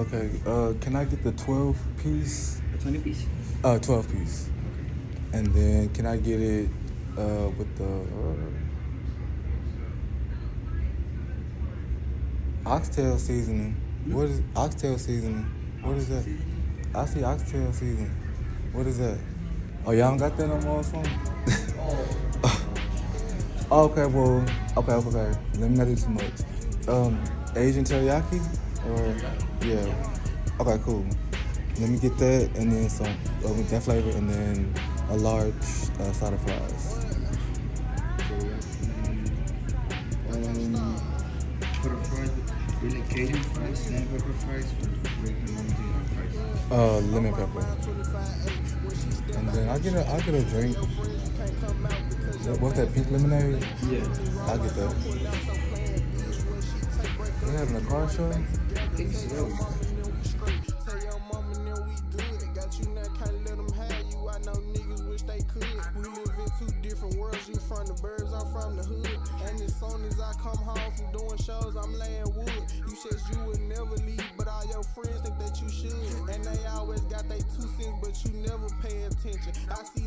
Okay. Can I get the 12 piece? 20 piece. 12 piece. And then can I get it with the oxtail seasoning? What is oxtail seasoning? What is that? I see oxtail seasoning. What is that? Oh, y'all don't got that no more or something? Okay, well, okay. Let me not do too much. Asian teriyaki? Or, yeah. Okay, cool. Let me get that and then some with that flavor and then a large side of fries. For the fries, we like Cajun fries, lemon pepper fries, or regular fries. Lemon pepper. And then I get a drink. What's that, pink lemonade? Yeah. I get that. They having a car show? I think so. I know niggas wish they could. We live in two different worlds. You from the burbs, I'm from the hood. And as soon as I come home from doing shows, I'm laying wood. You said you would never leave, but all your friends think that you should. And they always got their 2 cents, but you never pay attention. I see